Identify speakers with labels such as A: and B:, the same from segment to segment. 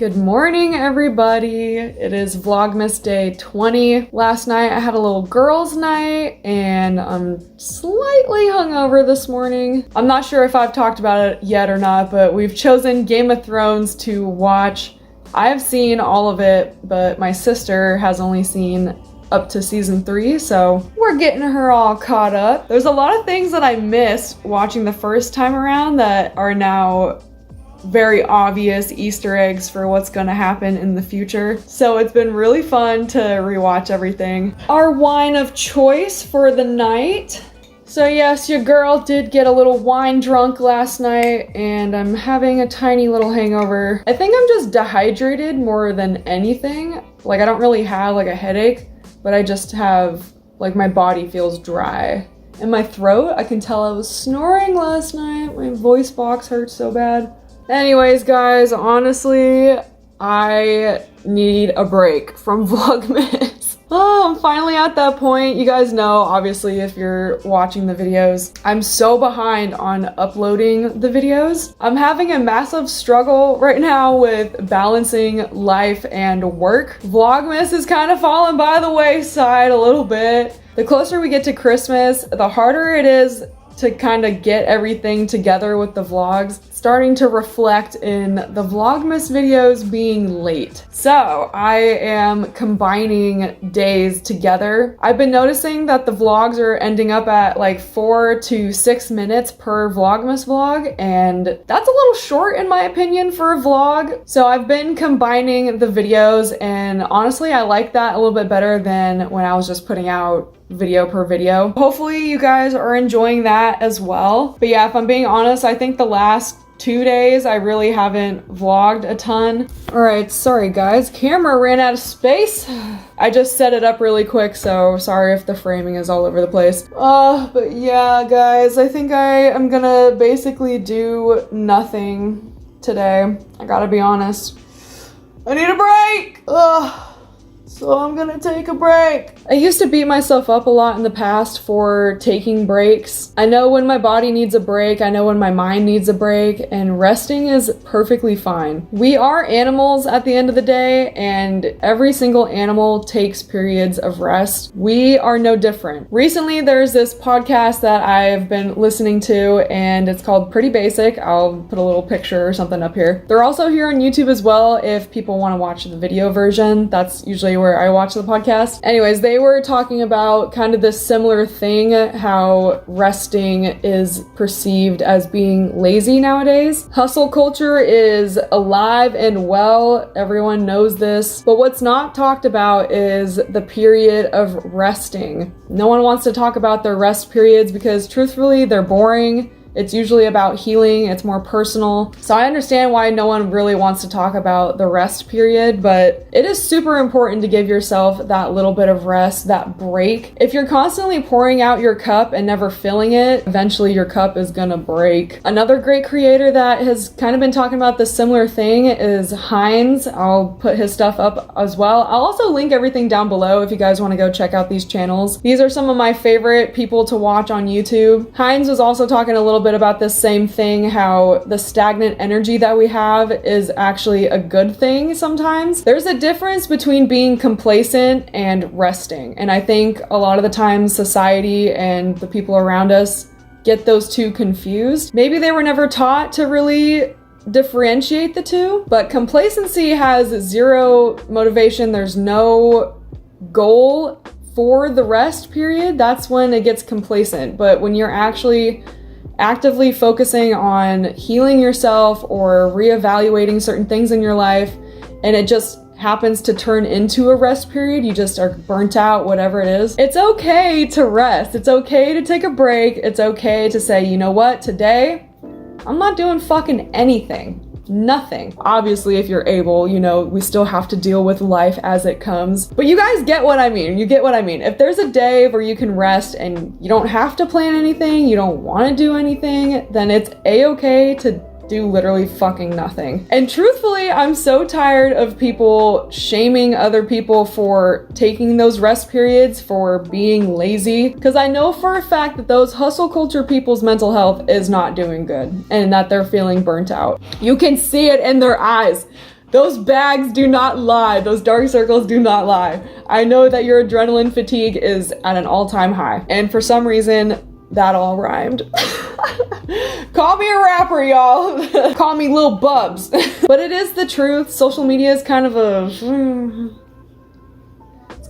A: Good morning, everybody. It is Vlogmas day 20. Last night I had a little girls' night and I'm slightly hungover this morning. I'm not sure if I've talked about it yet or not, but we've chosen Game of Thrones to watch. I have seen all of it, but my sister has only seen up to season 3, so we're getting her all caught up. There's a lot of things that I missed watching the first time around that are now very obvious Easter eggs for what's gonna happen in the future. So it's been really fun to rewatch everything. Our wine of choice for the night. So yes, your girl did get a little wine drunk last night and I'm having a tiny little hangover. I think I'm just dehydrated more than anything. Like I don't really have like a headache, but I just have like my body feels dry. And my throat, I can tell I was snoring last night. My voice box hurts so bad. Anyways, guys, honestly, I need a break from Vlogmas. Oh, I'm finally at that point. You guys know, obviously, if you're watching the videos, I'm so behind on uploading the videos. I'm having a massive struggle right now with balancing life and work. Vlogmas is kind of falling by the wayside a little bit. The closer we get to Christmas, the harder it is to kind of get everything together with the vlogs, starting to reflect in the Vlogmas videos being late. So I am combining days together. I've been noticing that the vlogs are ending up at like 4 to 6 minutes per Vlogmas vlog, and that's a little short in my opinion for a vlog. So I've been combining the videos, and honestly I like that a little bit better than when I was just putting out video per video. Hopefully you guys are enjoying that as well. But yeah, if I'm being honest, I think the last 2 days I really haven't vlogged a ton. All right, sorry guys, camera ran out of space. I just set it up really quick, so sorry if the framing is all over the place. But yeah, guys, I think I am gonna basically do nothing today. I gotta be honest. I need a break! So I'm gonna take a break. I used to beat myself up a lot in the past for taking breaks. I know when my body needs a break, I know when my mind needs a break, and resting is perfectly fine. We are animals at the end of the day, and every single animal takes periods of rest. We are no different. Recently, there's this podcast that I've been listening to, and it's called Pretty Basic. I'll put a little picture or something up here. They're also here on YouTube as well if people want to watch the video version. That's usually where I watch the podcast. Anyways, they were talking about kind of this similar thing, how resting is perceived as being lazy nowadays. Hustle culture is alive and well. Everyone knows this. But what's not talked about is the period of resting. No one wants to talk about their rest periods because truthfully, they're boring. It's usually about healing, it's more personal. So I understand why no one really wants to talk about the rest period, but it is super important to give yourself that little bit of rest, that break. If you're constantly pouring out your cup and never filling it, eventually your cup is gonna break. Another great creator that has kind of been talking about this similar thing is Heinz. I'll put his stuff up as well. I'll also link everything down below if you guys wanna go check out these channels. These are some of my favorite people to watch on YouTube. Heinz was also talking a little bit about this same thing, how the stagnant energy that we have is actually a good thing sometimes. There's a difference between being complacent and resting, and I think a lot of the times society and the people around us get those two confused. Maybe they were never taught to really differentiate the two, but complacency has zero motivation. There's no goal for the rest period. That's when it gets complacent. But when you're actually actively focusing on healing yourself or reevaluating certain things in your life, and it just happens to turn into a rest period, you just are burnt out, whatever it is. It's okay to rest. It's okay to take a break. It's okay to say, you know what, today, I'm not doing fucking anything. Nothing. Obviously, if you're able, you know, we still have to deal with life as it comes. But you guys get what I mean. You get what I mean. If there's a day where you can rest and you don't have to plan anything, you don't want to do anything, then it's a-okay to do literally fucking nothing. And truthfully, I'm so tired of people shaming other people for taking those rest periods, for being lazy, because I know for a fact that those hustle culture people's mental health is not doing good and that they're feeling burnt out. You can see it in their eyes. Those bags do not lie. Those dark circles do not lie. I know that your adrenaline fatigue is at an all-time high. And for some reason, that all rhymed. Call me a rapper, y'all. Call me Lil Bubs. But it is the truth. Social media is kind of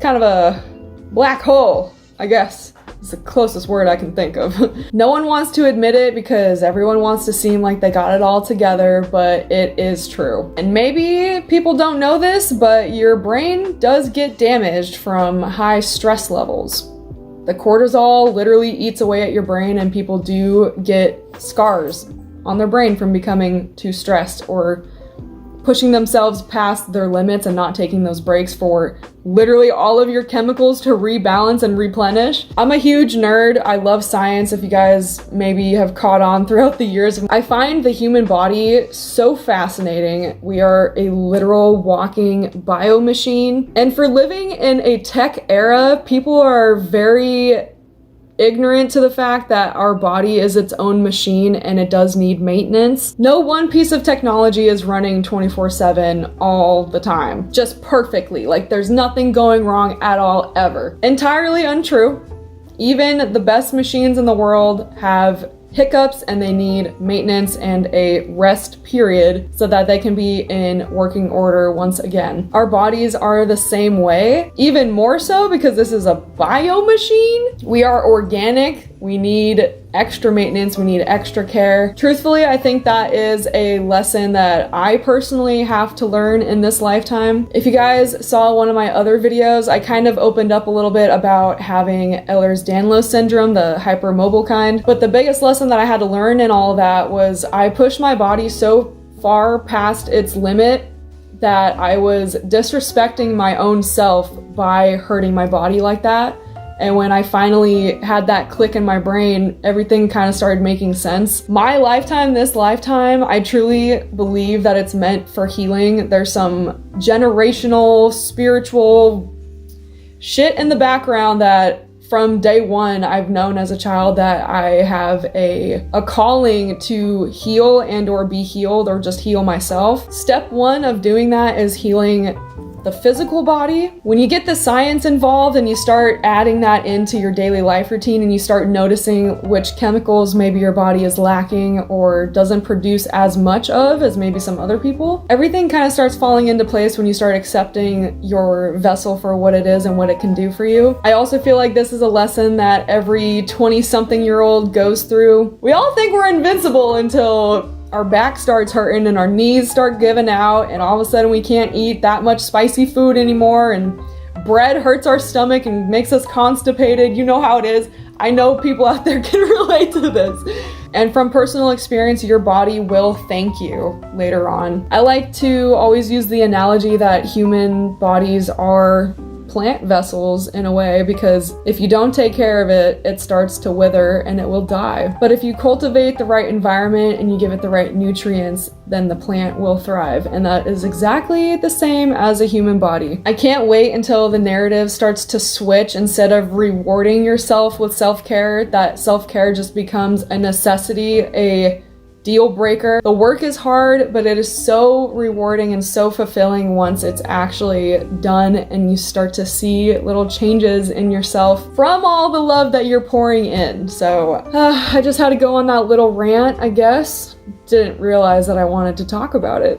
A: a black hole, I guess. It's the closest word I can think of. No one wants to admit it because everyone wants to seem like they got it all together, but it is true. And maybe people don't know this, but your brain does get damaged from high stress levels. The cortisol literally eats away at your brain, and people do get scars on their brain from becoming too stressed or pushing themselves past their limits and not taking those breaks for literally all of your chemicals to rebalance and replenish. I'm a huge nerd. I love science. If you guys maybe have caught on throughout the years, I find the human body so fascinating. We are a literal walking biomachine. And for living in a tech era, people are very ignorant to the fact that our body is its own machine and it does need maintenance. No one piece of technology is running 24/7 all the time, just perfectly. Like there's nothing going wrong at all, ever. Entirely untrue. Even the best machines in the world have hiccups and they need maintenance and a rest period so that they can be in working order once again. Our bodies are the same way, even more so because this is a bio machine. We are organic. We need extra maintenance. We need extra care. Truthfully, I think that is a lesson that I personally have to learn in this lifetime. If you guys saw one of my other videos, I kind of opened up a little bit about having Ehlers-Danlos syndrome, the hypermobile kind. But the biggest lesson that I had to learn in all of that was I pushed my body so far past its limit that I was disrespecting my own self by hurting my body like that. And when I finally had that click in my brain, everything kind of started making sense. My lifetime, this lifetime, I truly believe that it's meant for healing. There's some generational, spiritual shit in the background that from day one, I've known as a child that I have a calling to heal and or be healed or just heal myself. Step one of doing that is healing the physical body. When you get the science involved and you start adding that into your daily life routine and you start noticing which chemicals maybe your body is lacking or doesn't produce as much of as maybe some other people, everything kind of starts falling into place when you start accepting your vessel for what it is and what it can do for you. I also feel like this is a lesson that every 20-something-year-old goes through. We all think we're invincible until our back starts hurting and our knees start giving out and all of a sudden we can't eat that much spicy food anymore and bread hurts our stomach and makes us constipated. You know how it is. I know people out there can relate to this. And from personal experience, your body will thank you later on. I like to always use the analogy that human bodies are plant vessels in a way, because if you don't take care of it, it starts to wither and it will die. But if you cultivate the right environment and you give it the right nutrients, then the plant will thrive. And that is exactly the same as a human body. I can't wait until the narrative starts to switch. Instead of rewarding yourself with self-care, that self-care just becomes a necessity, a deal breaker. The work is hard, but it is so rewarding and so fulfilling once it's actually done and you start to see little changes in yourself from all the love that you're pouring in. So I just had to go on that little rant, I guess. Didn't realize that I wanted to talk about it.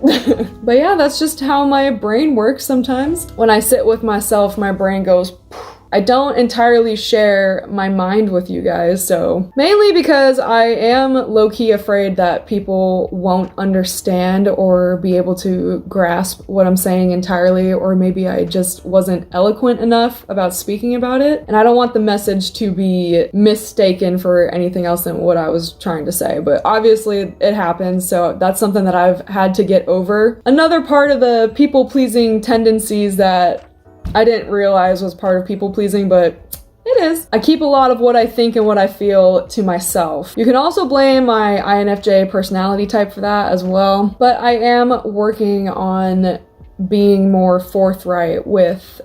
A: But yeah, that's just how my brain works sometimes. When I sit with myself, my brain goes poof. I don't entirely share my mind with you guys, so mainly because I am low-key afraid that people won't understand or be able to grasp what I'm saying entirely, or maybe I just wasn't eloquent enough about speaking about it, and I don't want the message to be mistaken for anything else than what I was trying to say, but obviously it happens, so that's something that I've had to get over. Another part of the people-pleasing tendencies that I didn't realize was part of people pleasing, but it is. I keep a lot of what I think and what I feel to myself. You can also blame my INFJ personality type for that as well, but I am working on being more forthright with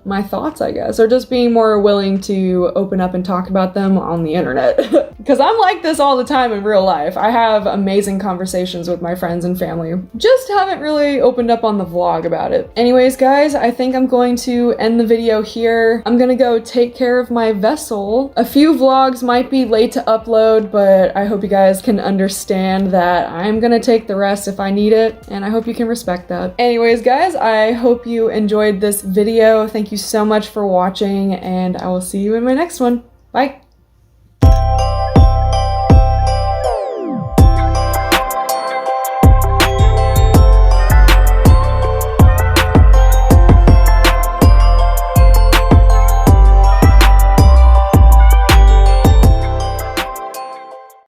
A: my thoughts, I guess, or just being more willing to open up and talk about them on the internet. Because I'm like this all the time in real life. I have amazing conversations with my friends and family. Just haven't really opened up on the vlog about it. Anyways, guys, I think I'm going to end the video here. I'm gonna go take care of my vessel. A few vlogs might be late to upload, but I hope you guys can understand that I'm gonna take the rest if I need it, and I hope you can respect that. Anyways, guys, I hope you enjoyed this video. Thank you so much for watching, and I will see you in my next one. Bye!